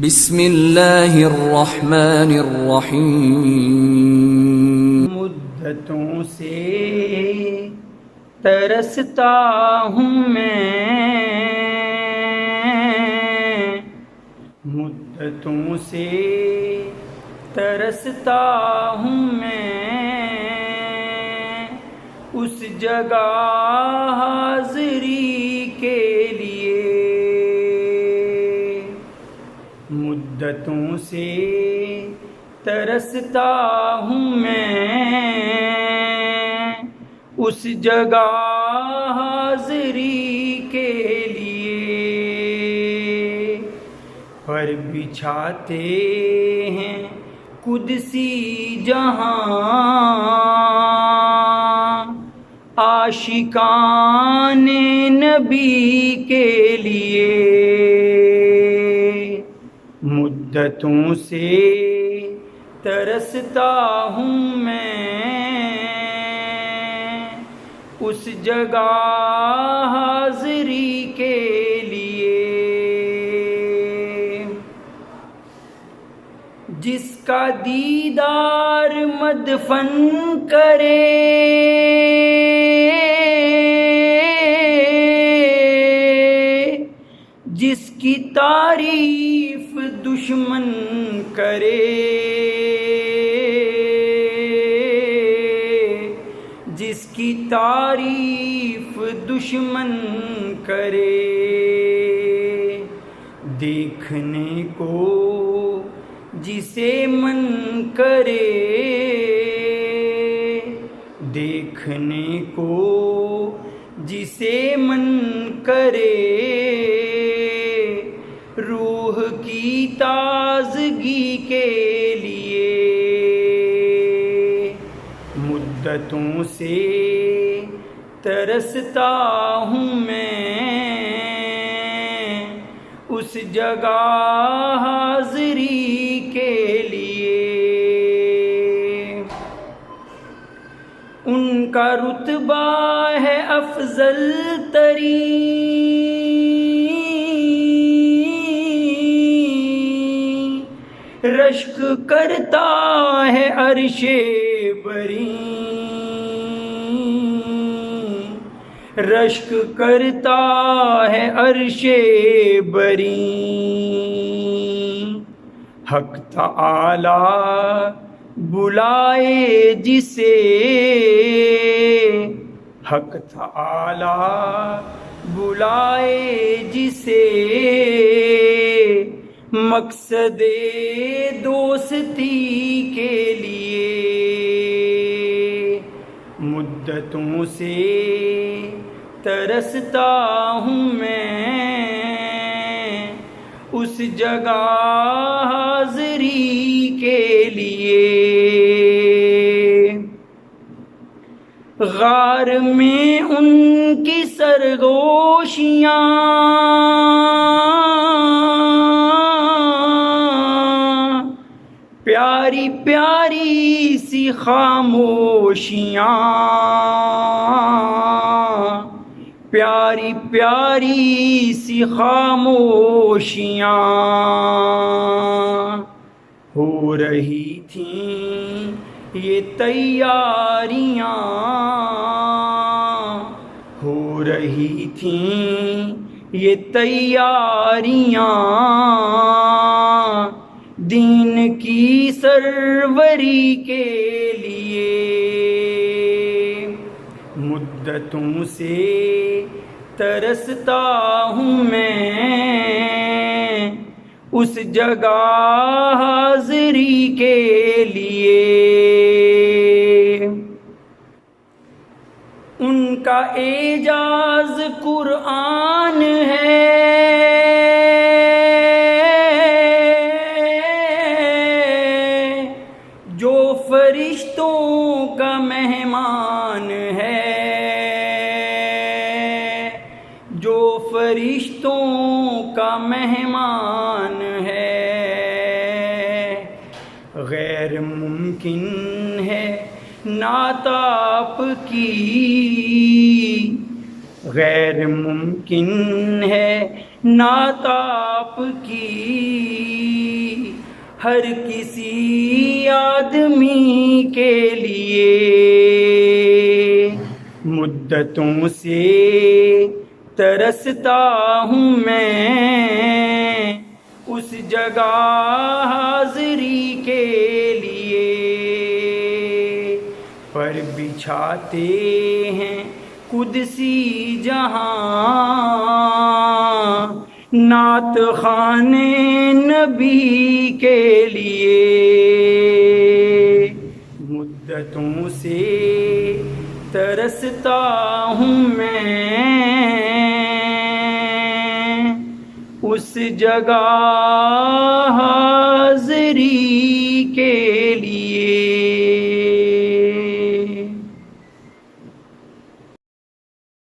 بسم اللہ الرحمن الرحیم۔ مدتوں سے ترستا ہوں میں، مدتوں سے ترستا ہوں میں، اس جگہ حاضری کے لیے۔ مدتوں سے ترستا ہوں میں، اس جگہ حاضری کے لیے۔ پر بچھاتے ہیں قدسی جہاں، عاشقان نبی کے لیے۔ مدتوں سے ترستا ہوں میں، اس جگہ حاضری کے لیے۔ جس کا دیدار مدفن کرے، جس کی تعریف دشمن کرے، جس کی تعریف دشمن کرے، دیکھنے کو جسے من کرے، دیکھنے کو جسے من کرے، روح کی تازگی کے لیے۔ مدتوں سے ترستا ہوں میں، اس جگہ حاضری کے لیے۔ ان کا رتبہ ہے افضل ترین، رشک کرتا ہے عرش بری، رشک کرتا ہے عرش بری۔ حق تعالی بلائے جسے، حق تعالی بلائے جسے، مقصد دوستی کے لیے۔ مدتوں سے ترستا ہوں میں، اس جگہ حاضری کے لیے۔ غار میں ان کی سرگوشیاں، پیاری پیاری سی خاموشیاں، پیاری پیاری سی خاموشیاں، ہو رہی تھیں یہ تیاریاں، ہو رہی تھیں یہ تیاریاں، دین کی سروری کے لیے۔ مدتوں سے ترستا ہوں میں، اس جگہ حاضری کے لیے۔ ان کا اعجاز قرآن ہے، جو فرشتوں کا مہمان ہے، جو فرشتوں کا مہمان ہے۔ غیر ممکن ہے نعت آپ کی، غیر ممکن ہے نعت آپ کی، ہر کسی آدمی کے لیے مدتوں سے ترستا ہوں میں اس جگہ حاضری کے لیے، پر بچھاتے ہیں قدسی جہاں نعت خانے نبی کے لیے، مدتوں سے ترستا ہوں میں اس جگہ حاضری کے